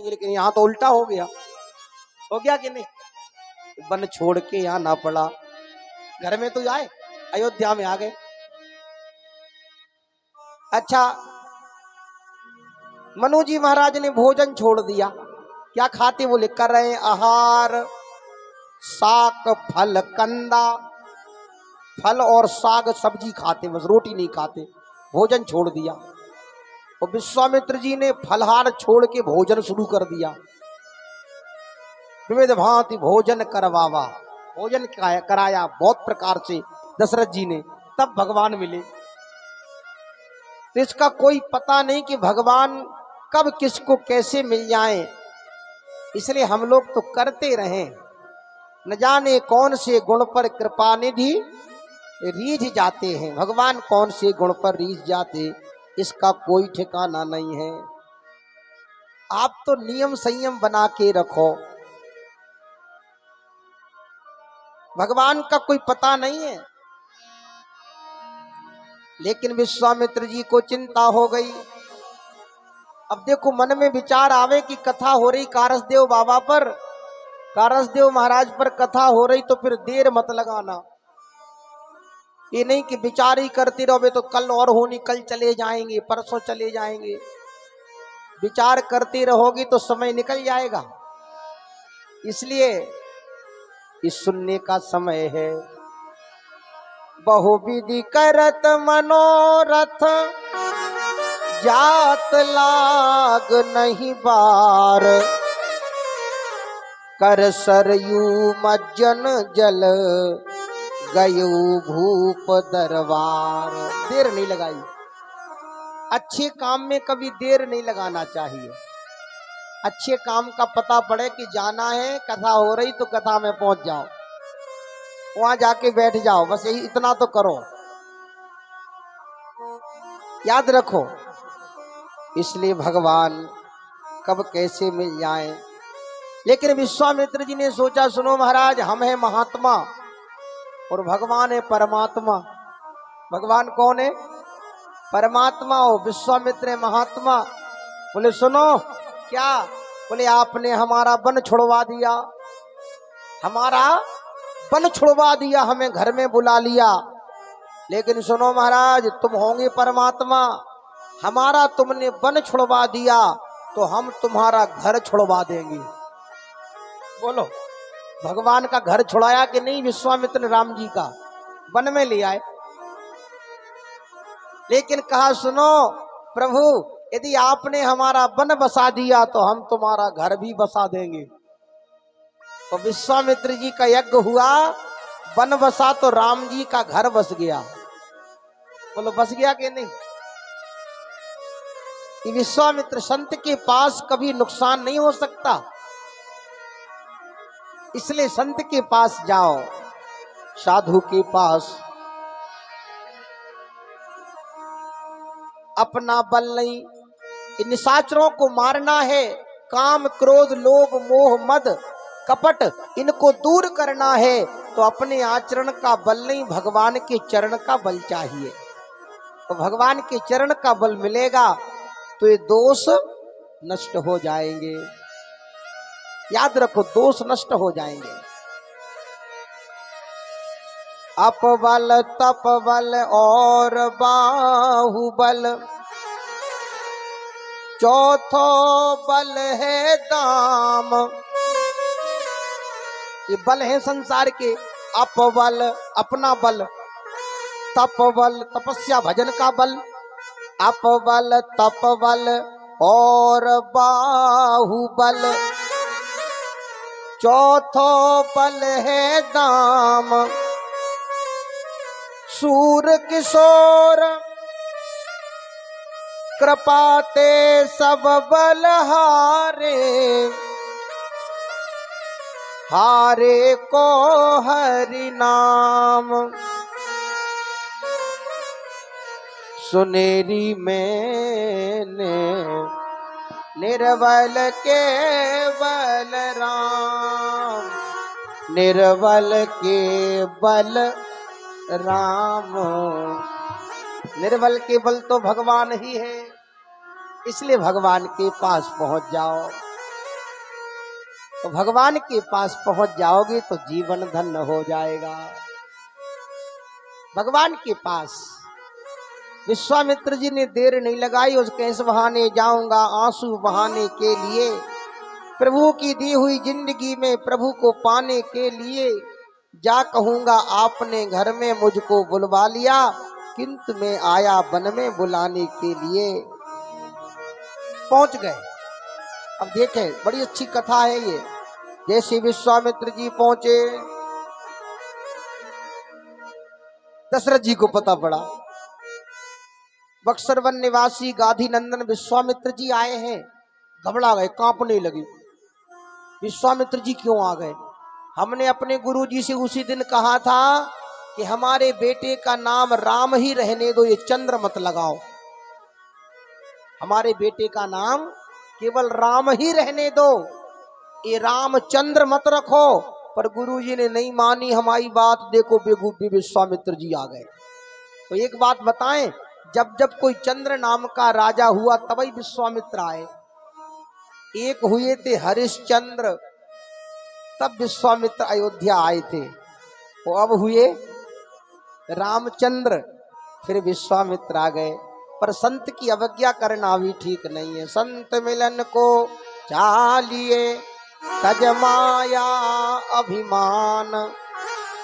लेकिन यहाँ तो उल्टा हो गया कि नहीं? वन छोड़ के यहाँ ना पड़ा, घर में तो आए, अयोध्या में आ गए। अच्छा, मनु जी महाराज ने भोजन छोड़ दिया। क्या खाते? वो लिख कर रहे हैं आहार साग फल कंदा, फल और साग सब्जी खाते, बस रोटी नहीं खाते। भोजन छोड़ दिया। और विश्वामित्र जी ने फलहार छोड़ के भोजन शुरू कर दिया। विविध भांति भोजन करवावा, भोजन कराया बहुत प्रकार से दशरथ जी ने, तब भगवान मिले। तो इसका कोई पता नहीं कि भगवान कब किसको कैसे मिल जाए, इसलिए हम लोग तो करते रहें। न जाने कौन से गुण पर कृपा निधि रीझ जाते हैं, भगवान कौन से गुण पर रीझ जाते, इसका कोई ठिकाना नहीं है। आप तो नियम संयम बना के रखो, भगवान का कोई पता नहीं है। लेकिन विश्वामित्र जी को चिंता हो गई। अब देखो, मन में विचार आवे कि कथा हो रही कारसदेव बाबा पर, कारसदेव महाराज पर कथा हो रही, तो फिर देर मत लगाना। ये नहीं कि विचार ही करते रहोगे तो कल और होनी, कल चले जाएंगे, परसों चले जाएंगे। विचार करते रहोगे तो समय निकल जाएगा। इसलिए इस सुनने का समय है। बहुविधि करत मनोरथ जात लाग नहीं बार, कर सरयू मज्जन जल गयू भूप दरबार। देर नहीं लगाई, अच्छे काम में कभी देर नहीं लगाना चाहिए। अच्छे काम का पता पड़े कि जाना है, कथा हो रही तो कथा में पहुंच जाओ, वहां जाके बैठ जाओ, बस यही इतना तो करो, याद रखो। इसलिए भगवान कब कैसे मिल जाए। लेकिन विश्वामित्र जी ने सोचा, सुनो महाराज, हम हैं महात्मा और भगवान है परमात्मा। भगवान कौन है? परमात्मा हो, विश्वामित्र है महात्मा। बोले सुनो, क्या? बोले आपने हमारा वन छुड़वा दिया, हमारा वन छुड़वा दिया, हमें घर में बुला लिया। लेकिन सुनो महाराज, तुम होंगे परमात्मा, हमारा तुमने वन छुड़वा दिया तो हम तुम्हारा घर छुड़वा देंगे। बोलो, भगवान का घर छुड़ाया कि नहीं? विश्वामित्र ने राम जी का वन में ले आए। लेकिन कहा, सुनो प्रभु, यदि आपने हमारा वन बसा दिया तो हम तुम्हारा घर भी बसा देंगे। तो विश्वामित्र जी का यज्ञ हुआ, वन बसा तो राम जी का घर बस गया। बोलो, बस गया कि नहीं? कि विश्वामित्र संत के पास कभी नुकसान नहीं हो सकता, इसलिए संत के पास जाओ, साधु के पास। अपना बल नहीं, इन निशाचरों को मारना है। काम क्रोध लोभ मोह मद कपट, इनको दूर करना है तो अपने आचरण का बल नहीं, भगवान के चरण का बल चाहिए। तो भगवान के चरण का बल मिलेगा तो ये दोष नष्ट हो जाएंगे। याद रखो, दोष नष्ट हो जाएंगे। अपबल तपबल और बाहुबल, चौथो बल है दाम। ये बल है संसार के। अपबल अपना बल, तपबल तपस्या भजन का बल, अपबल तपबल और बाहुबल, चौथो बल है दाम। सूर किशोर कृपाते सब बल हारे, हारे को हरि नाम। सुनेरी मैंने निर्बल के बल राम, निर्बल के बल राम। निर्बल के बल तो भगवान ही है, इसलिए भगवान के पास पहुंच जाओ। तो भगवान के पास पहुंच जाओगे तो जीवन धन्य हो जाएगा। भगवान के पास विश्वामित्र जी ने देर नहीं लगाई, उस कैस बहाने जाऊंगा आंसू बहाने के लिए, प्रभु की दी हुई जिंदगी में प्रभु को पाने के लिए जा कहूंगा आपने घर में मुझको बुलवा लिया, किंतु मैं आया वन में बुलाने के लिए। पहुंच गए। अब देखें, बड़ी अच्छी कथा है ये। जैसे विश्वामित्र जी पहुंचे, दशरथ जी को पता पड़ा बक्सर वन निवासी गाधी नंदन विश्वामित्र जी आए हैं। घबरा गए, कांपने लगे। विश्वामित्र जी क्यों आ गए? हमने अपने गुरु जी से उसी दिन कहा था कि हमारे बेटे का नाम राम ही रहने दो, ये चंद्र मत लगाओ। हमारे बेटे का नाम केवल राम ही रहने दो, ये रामचंद्र मत रखो। पर गुरुजी ने नहीं मानी हमारी बात। देखो बेगूफी विश्वामित्र जी आ गए। तो एक बात बताएं, जब जब कोई चंद्र नाम का राजा हुआ तभी विश्वामित्र आए। एक हुए थे हरिश्चंद्र, तब विश्वामित्र अयोध्या आए थे। वो अब हुए रामचंद्र, फिर विश्वामित्र आ गए। पर संत की अवज्ञा करना भी ठीक नहीं है। संत मिलन को चालिए तज माया अभिमान,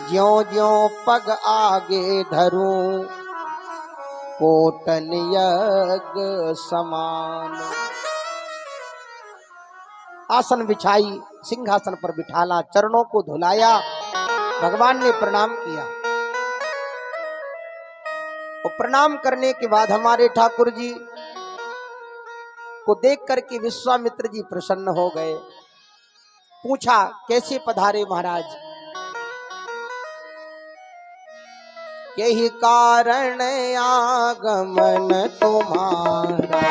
ज्यों ज्यों पग आगे धरूं कोटन यज्ञ समान। आसन बिछाई, सिंहासन पर बिठाला, चरणों को धुलाया, भगवान ने प्रणाम किया। और प्रणाम करने के बाद हमारे ठाकुर जी को देख करके विश्वामित्र जी प्रसन्न हो गए। पूछा, कैसे पधारे महाराज? यही कारण आगमन तुम्हारा,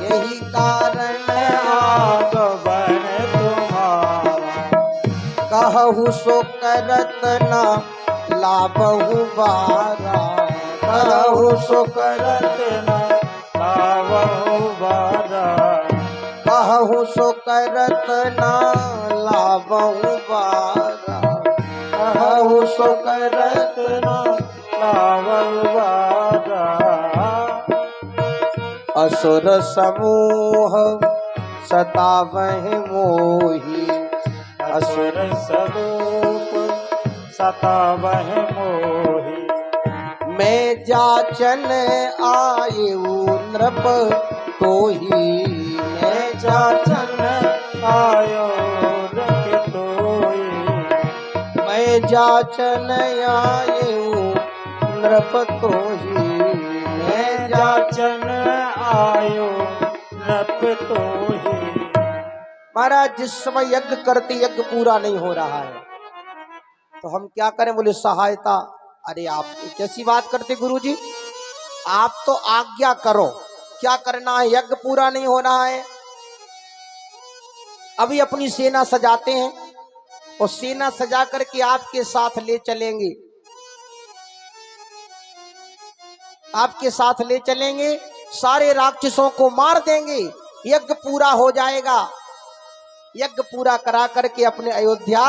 यही कारण आगमन तुम्हारा, कहु सो करत न लाभहु बारा, कहु सो करत न लाभहु बारा, कहु सो करत न लाभहु बारा, कहु सो करत न लाभहु बारा। असुर समूह सतावहि मोहि, असुर समूह सतावहि मोहि, मैं जाचन आयु नृप तोहि, मैं जाचन आयो नृप तोहि, मैं जाचन आयु नृप तोहि, मैं जाचन आयो नृप तोहि। महाराज, जिस समय यज्ञ करते यज्ञ पूरा नहीं हो रहा है तो हम क्या करें? बोले सहायता। अरे आप कैसी बात करते गुरुजी, आप तो आज्ञा करो, क्या करना है? यज्ञ पूरा नहीं हो रहा है, अभी अपनी सेना सजाते हैं और सेना सजा करके आपके साथ ले चलेंगे, आपके साथ ले चलेंगे, सारे राक्षसों को मार देंगे, यज्ञ पूरा हो जाएगा। यज्ञ पूरा करा करके अपने अयोध्या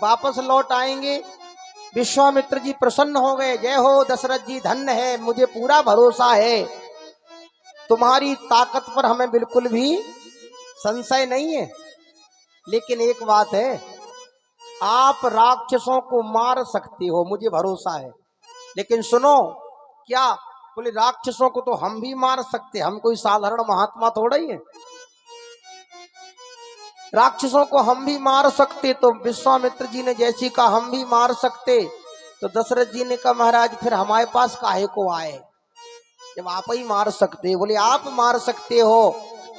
वापस लौट आएंगे। विश्वामित्र जी प्रसन्न हो गए। जय हो दशरथ जी, धन्य है, मुझे पूरा भरोसा है, तुम्हारी ताकत पर हमें बिल्कुल भी संशय नहीं है। लेकिन एक बात है, आप राक्षसों को मार सकते हो, मुझे भरोसा है, लेकिन सुनो। क्या? बोले राक्षसों को तो हम भी मार सकते, हम कोई साधारण महात्मा थोड़ा ही है, राक्षसों को हम भी मार सकते। तो विश्वामित्र जी ने जैसी कहा हम भी मार सकते, तो दशरथ जी ने कहा महाराज फिर हमारे पास काहे को आए, जब आप ही मार सकते? बोले आप मार सकते हो,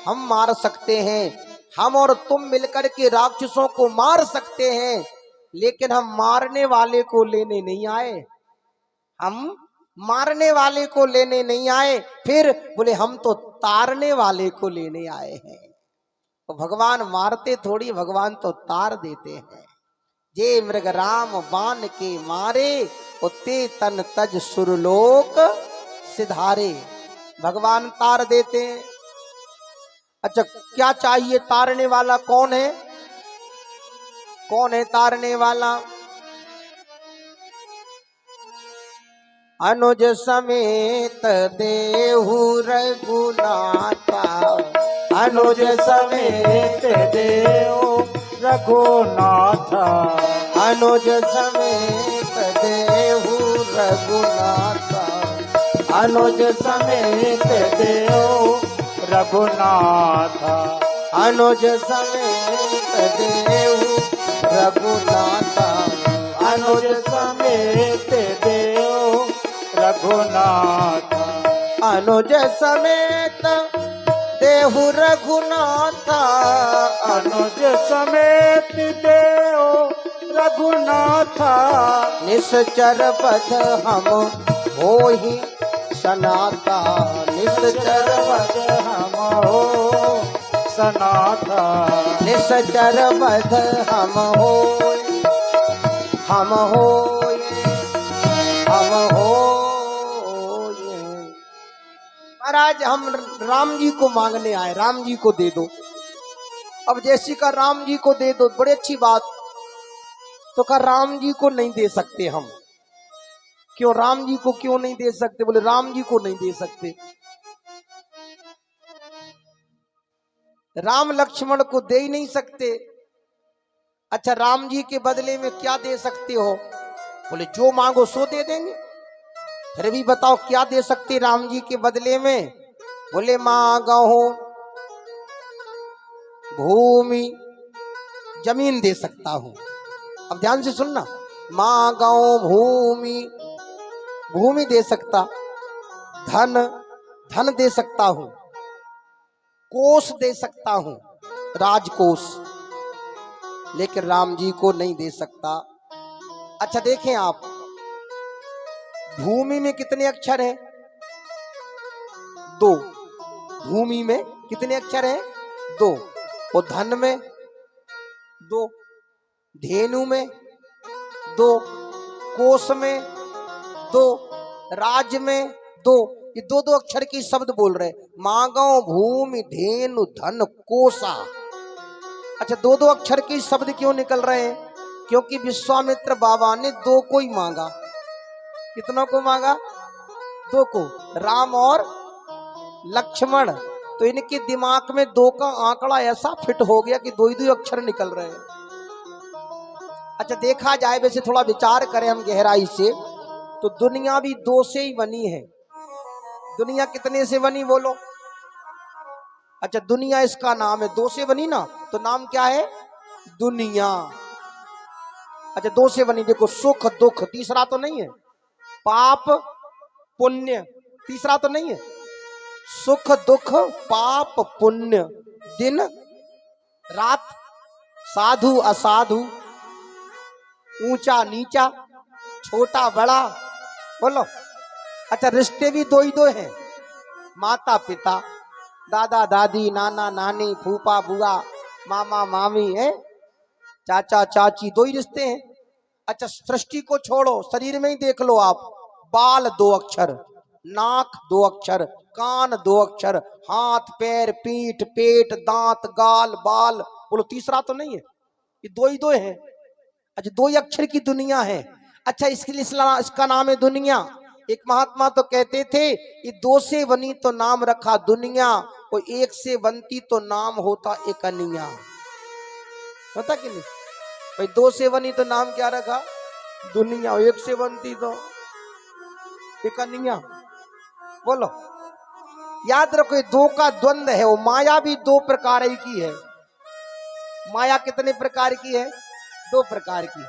हम मार सकते हैं, हम और तुम मिलकर के राक्षसों को मार सकते हैं, लेकिन हम मारने वाले को लेने नहीं आए, हम मारने वाले को लेने नहीं आए। फिर बोले हम तो तारने वाले को लेने आए हैं। तो भगवान मारते थोड़ी, भगवान तो तार देते हैं। जे मृग राम बाण के मारे, उते तन तज सुरलोक सिधारे। भगवान तार देते हैं। अच्छा, क्या चाहिए? तारने वाला कौन है? कौन है तारने वाला? अनुज समेत देहु रघुनाथा, अनुज समेत देव रघुनाथा, अनुज समेत देहु रघुनाथा, अनुज समेत देव रघुनाथा, अनुज समेत देहु रघुनाथा, अनुज समेत देव रघुनाथा, अनुज समेत देहु रघुनाथा, अनुज समेत देव रघुनाथा, निश्चर बध हम होहि सनाथा, निश्चर बध हम हो सनाथा, निश्चर बध हम होय, हम होय, हम होय। महाराज हम राम जी को मांगने आए, राम जी को दे दो। अब जैसी का राम जी को दे दो, बड़ी अच्छी बात। तो कहा राम जी को नहीं दे सकते हम। क्यों राम जी को क्यों नहीं दे सकते? बोले राम जी को नहीं दे सकते, राम लक्ष्मण को दे ही नहीं सकते। अच्छा राम जी के बदले में क्या दे सकते हो? बोले जो मांगो सो दे देंगे। फिर भी बताओ क्या दे सकते राम जी के बदले में? बोले मांगो भूमि, जमीन दे सकता हूं। अब ध्यान से सुनना, मांगो भूमि, भूमि दे सकता, धन, धन दे सकता हूं, कोष दे सकता हूं, राजकोष, लेकिन राम जी को नहीं दे सकता। अच्छा देखें आप, भूमि में कितने अक्षर हैं? 2। भूमि में कितने अक्षर हैं? 2। और धन में 2, धेनु में 2, कोष में 2, राज में 2। ये 2-2 अक्षर की शब्द बोल रहे। मांगो भूमि धेनु धन कोषा। अच्छा 2-2 अक्षर के शब्द क्यों निकल रहे हैं? क्योंकि विश्वामित्र बाबा ने 2 को ही मांगा। कितनों को मांगा? 2 को, राम और लक्ष्मण। तो इनके दिमाग में 2 का आंकड़ा ऐसा फिट हो गया कि 2 ही 2 अक्षर निकल रहे हैं। अच्छा देखा जाए, वैसे थोड़ा विचार करें हम गहराई से, तो दुनिया भी 2 से ही बनी है। दुनिया कितने से बनी बोलो? अच्छा दुनिया इसका नाम है, 2 से बनी ना, तो नाम क्या है? दुनिया। अच्छा 2 से बनी। देखो सुख दुख तीसरा तो नहीं है, पाप पुण्य तीसरा तो नहीं है, सुख दुख पाप पुण्य, दिन रात, साधु असाधु, ऊंचा नीचा, छोटा बड़ा, बोलो। अच्छा रिश्ते भी 2 ही 2 हैं, माता पिता, दादा दादी, नाना नानी, फूफा बुआ, मामा मामी है, चाचा चाची, 2 ही रिश्ते हैं। अच्छा सृष्टि को छोड़ो, शरीर में ही देख लो आप, बाल 2 अक्षर, नाक 2 अक्षर, कान 2 अक्षर, हाथ पैर पीठ पेट दांत गाल बाल, बोलो तीसरा तो नहीं है। ये 2 ही 2 है। अच्छा 2 ही अक्षर की दुनिया है। अच्छा इसके लिए इसका नाम है दुनिया। एक महात्मा तो कहते थे ये 2 से बनी तो नाम रखा दुनिया, और 1 से बनती तो नाम होता एकनिया। पता कि नहीं भाई? 2 से बनी तो नाम क्या रखा? दुनिया। 1 से बनती तो एकनिया। बोलो याद रखो, 2 का द्वंद है। वो माया भी 2 प्रकार की है। माया कितने प्रकार की है? 2 प्रकार की।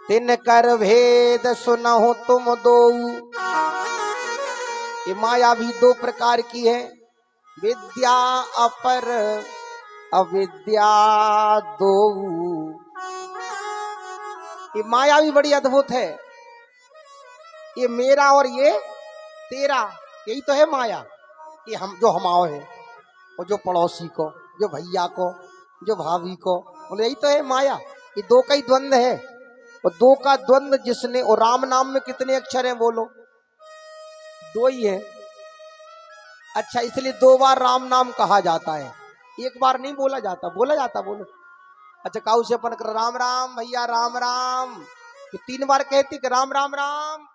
तिन कर भेद सुनहो तुम 2, ये माया भी 2 प्रकार की है। विद्या अपर अविद्या 2। ये माया भी बड़ी अद्भुत है। ये मेरा और ये तेरा, यही तो है माया। ये हम जो हमाओ है, और जो पड़ोसी को, जो भैया को, जो भाभी को, बोले यही तो है माया। ये 2 का ही द्वंद है। और 2 का द्वंद जिसने, और राम नाम में कितने अक्षर हैं बोलो? 2 ही है। अच्छा इसलिए 2 बार राम नाम कहा जाता है, 1 बार नहीं बोला जाता। बोला जाता? बोलो अच्छा काऊ से अपन कर राम राम भैया राम राम, तो 3 बार कहते कि राम राम राम,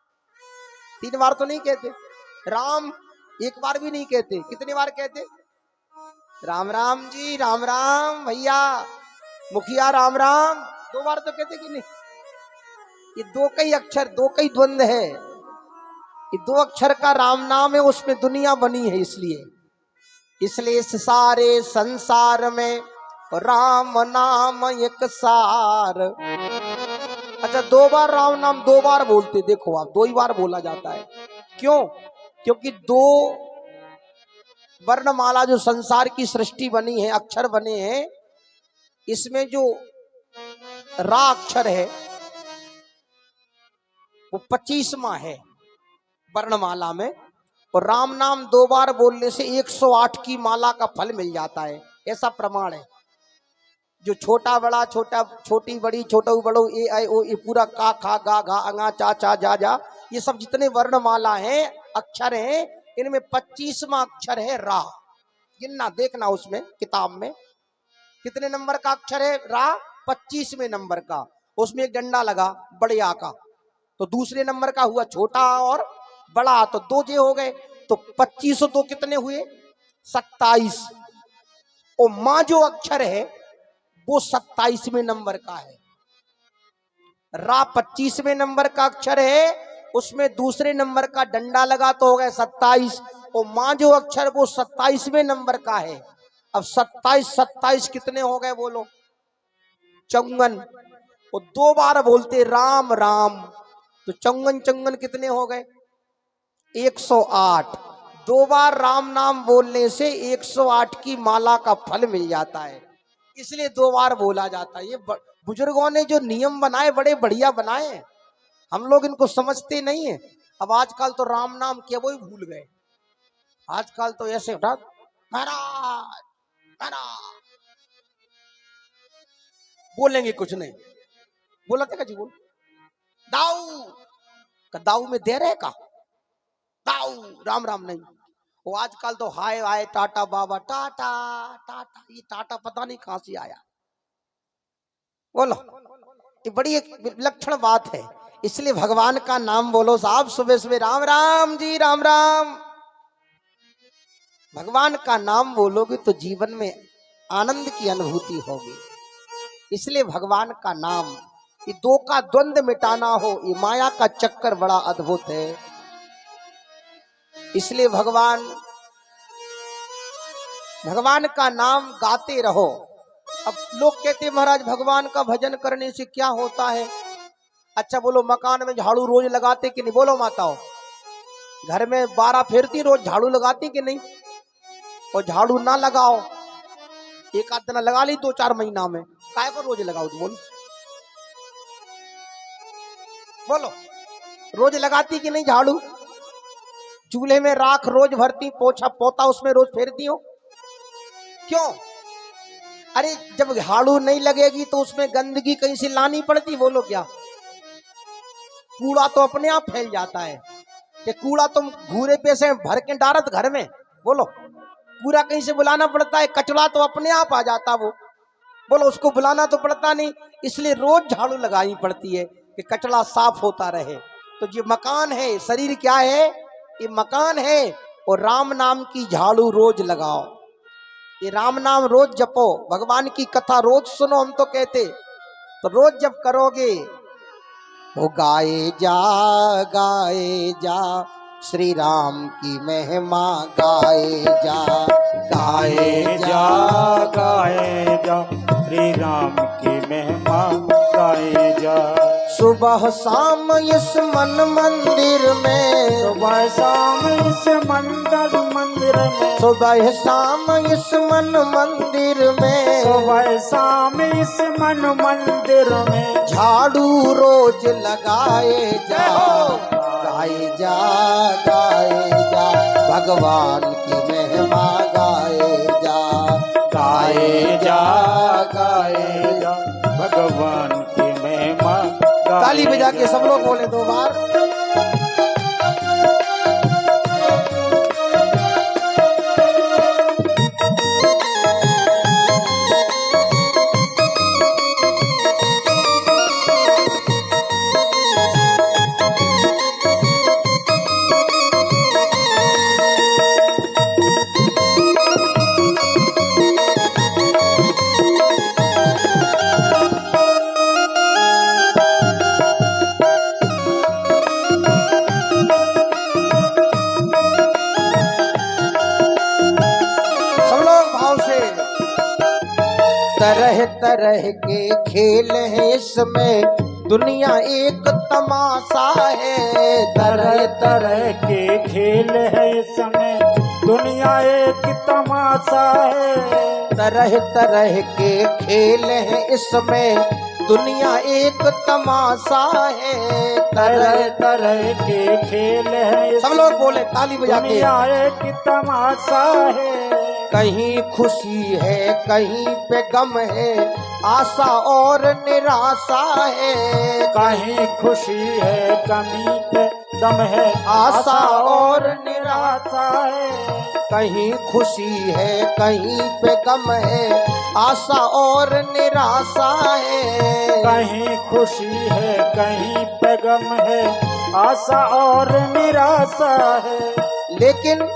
3 बार तो नहीं कहते। राम 1 बार भी नहीं कहते, कितनी बार कहते? राम राम जी राम राम भैया मुखिया राम राम, 2 बार तो कहते कि नहीं? ये 2 कई अक्षर, 2 कई द्वंद है, ये 2 अक्षर का राम नाम है, उसमें दुनिया बनी है। इसलिए इस सारे संसार में राम नाम एक सार। अच्छा 2 बार राम नाम 2 बार बोलते, देखो आप 2 ही बार बोला जाता है। क्यों? क्योंकि 2 वर्णमाला जो संसार की सृष्टि बनी है, अक्षर बने हैं, इसमें जो रा अक्षर है वो 25वां है वर्णमाला में, और राम नाम 2 बार बोलने से 108 की माला का फल मिल जाता है, ऐसा प्रमाण है। जो छोटा बड़ा छोटा छोटी बड़ी छोटू बड़ो ए आई ओ ये पूरा का खा गा घा अंगा चा चा जा जा, ये सब जितने वर्णमाला हैं अक्षर हैं, इनमें 25वां अक्षर है रा। गिनना देखना उसमें किताब में कितने नंबर का अक्षर है रा, 25वें नंबर का। उसमें एक डंडा लगा बड़े आ का, तो दूसरे नंबर का हुआ छोटा और बड़ा, तो 2 जे हो गए, तो 25 और 2 कितने हुए? 27। और मां जो अक्षर है वो 27वें नंबर का है। रा 25वें नंबर का अक्षर है, उसमें दूसरे नंबर का डंडा लगा तो हो गए 27, और मां जो अक्षर वो 27वें नंबर का है। अब 27 कितने हो गए बोलो? 54। और 2 बार बोलते राम राम, तो चंगन कितने हो गए? 108। 2 बार राम नाम बोलने से 108 की माला का फल मिल जाता है, इसलिए 2 बार बोला जाता है। ये बुजुर्गों ने जो नियम बनाए बड़े बढ़िया बनाए हैं, हम लोग इनको समझते नहीं है। अब आजकल तो राम नाम क्या वो ही भूल गए, आजकल तो ऐसे उठा महाराज महाराज बोलेंगे कुछ नहीं, बोला था जी बोल दाऊ का, दाऊ में दे रहे का दाऊ, राम राम नहीं। वो आजकल तो हाय हाय टाटा बाबा टाटा टाटा, ये टाटा पता नहीं कहां से आया। बोलो ये बड़ी एक विलक्षण बात है। इसलिए भगवान का नाम बोलो साहब, सुबह सुबह राम राम जी राम राम। भगवान का नाम बोलोगे तो जीवन में आनंद की अनुभूति होगी। इसलिए भगवान का नाम, ये 2 का द्वंद्व मिटाना हो, ये माया का चक्कर बड़ा अद्भुत है। इसलिए भगवान का नाम गाते रहो। अब लोग कहते महाराज भगवान का भजन करने से क्या होता है? अच्छा बोलो मकान में झाड़ू रोज लगाते कि नहीं? बोलो माताओं, घर में 12 फेरती रोज झाड़ू लगाती कि नहीं? और झाड़ू ना लगाओ, एक आध दिन लगा ली 2-4 महीना में, काय को रोज लगाओ? बोलो बोलो रोज लगाती कि नहीं झाड़ू? चूल्हे में राख रोज भरती, पोछा पोता उसमें रोज फेरती हो, क्यों? अरे जब झाड़ू नहीं लगेगी तो उसमें गंदगी कहीं से लानी पड़ती, बोलो क्या? कूड़ा तो अपने आप फैल जाता है, कि कूड़ा तुम घूरे पे से भर के डारत घर में, बोलो कूड़ा कहीं से बुलाना पड़ता है? कचरा तो अपने आप आ जाता वो, बोलो उसको बुलाना तो पड़ता नहीं। इसलिए रोज झाड़ू लगानी पड़ती है कि कचरा साफ होता रहे। तो ये मकान है, शरीर क्या है? ये मकान है। और राम नाम की झाड़ू रोज लगाओ, ये राम नाम रोज जपो, भगवान की कथा रोज सुनो। हम तो कहते तो रोज जब करोगे वो गाए जा श्री राम की महिमा गाए जा श्री राम की महिमा गाए जा। सुबह शाम इस मंदिर में, सुबह शाम इस मंदिर में, सुबह शाम इस मंदिर में, सुबह शाम इस मंदिर में झाड़ू रोज लगाए जा गाए जा भगवान की महिमा गाए जा भगवान की महिमा। ताली बजा के सब लोग बोले 2 बार। तरह तरह के खेल हैं इसमें, दुनिया एक तमाशा है। तरह तरह के खेल है इसमें, दुनिया एक तमाशा है। तरह तरह के खेल हैं इसमें, दुनिया एक तमाशा है। तरह तरह के खेल है सब लोग बोले ताली बजा के। दुनिया एक तमाशा है। कहीं खुशी है कहीं पे गम है, आशा और निराशा है। कहीं खुशी है कहीं पे दम है, आशा और निराशा है। कहीं खुशी है कहीं पे गम है, आशा और निराशा है। कहीं खुशी है कहीं पे गम है, आशा और निराशा है। लेकिन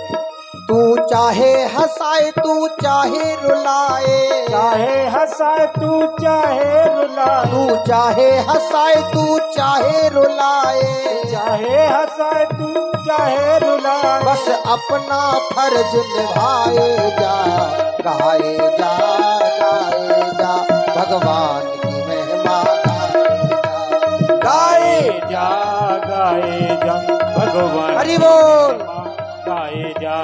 तू चाहे हंसाए तू चाहे रुलाए, चाहे हंसाए तू चाहे रुलाए, तू चाहे हंसाए तू चाहे रुलाए, चाहे हंसाए तू चाहे रुलाए। बस अपना फर्ज निभाए जा, गाए जा गाए जा, भगवान की महिमा गाए जा। गाए जा भगवान हरि बोल। गाए जा।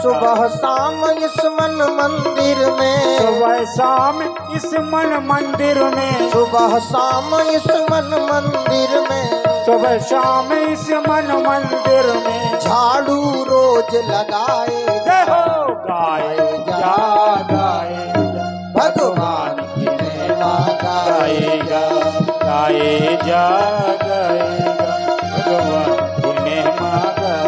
सुबह शाम इस मन मंदिर में, सुबह शाम इस मन मंदिर में, सुबह शाम इस मन मंदिर में, सुबह शाम इस मन मंदिर में, झाड़ू रोज लगाए जय हो गाए जा गाए जा भगवान की महिमा गाए जा गाए जा गाए जा भगवान की महिमा गाए।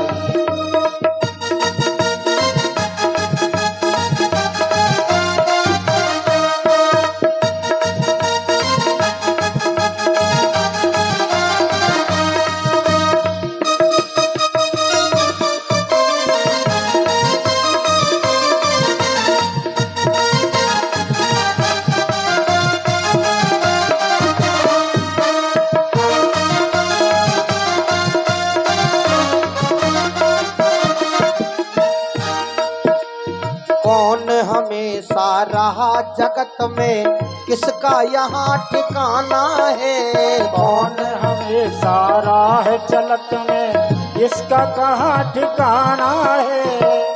कौन हमेशा रहा जगत में, किसका यहाँ ठिकाना है। कौन हमेशा राह चलत में, इसका कहाँ ठिकाना है।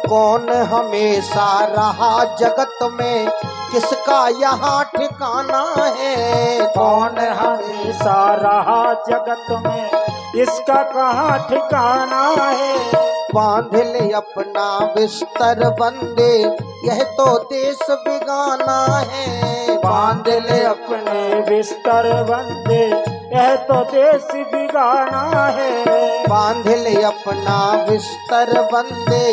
कौन हमेशा रहा जगत में, किसका यहाँ ठिकाना है। कौन हमेशा रहा जगत में, इसका कहाँ ठिकाना है। बांध ले अपना बिस्तर बंदे, यह तो देश बिगाना है। बांध ले अपने बिस्तर बंदे, यह तो देश बिगाना है। बांध ले अपना बिस्तर बंदे,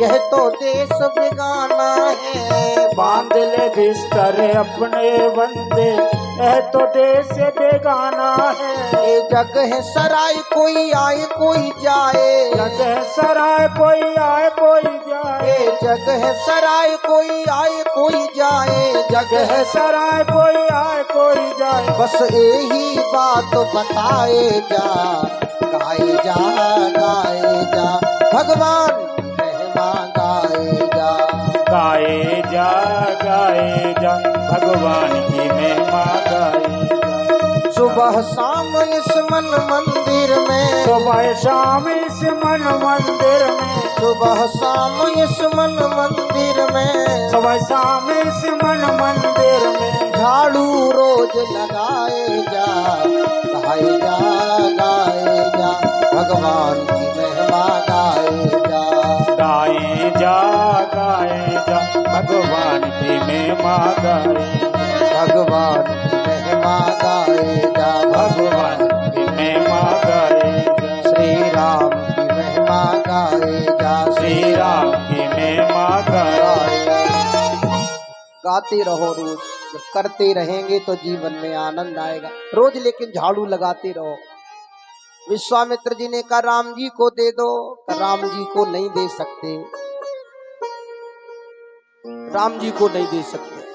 यह तो देश बिगाना है। बांध ले बिस्तर अपने बंदे, यह तो देश बेगाना है। ये जग है सराय कोई आए कोई जाए, जग है सराय कोई आए कोई जाए, ये जग है सराय कोई आए कोई जाए, जग है सराय कोई आए कोई जाए। बस यही बात बताए जा, गाए जा गाए जा, भगवान महिमा गाए जा। गाए जा गाए जा भगवान की महिमा गाए जा। सुबह शाम इस मन मंदिर में, सुबह शाम इस मन मंदिर में, सुबह शाम इस मन मंदिर में, सुबह शाम इस मन मंदिर में, झाड़ू रोज लगाए जा, गाए जा गाए जा, भगवान की महिमा गाए जा। गाए जा गाए जा भगवान की महिमा गाए, भगवान की महिमा गाए जा, भगवान की महिमा गाए जा। श्री राम की महिमा गाए जा, श्री राम की महिमा गाए। गाते रहो रोज, जब करते रहेंगे तो जीवन में आनंद आएगा। रोज लेकिन झाड़ू लगाते रहो। विश्वामित्र जी ने कहा राम जी को दे दो, तो राम जी को नहीं दे सकते, राम जी को नहीं दे सकते।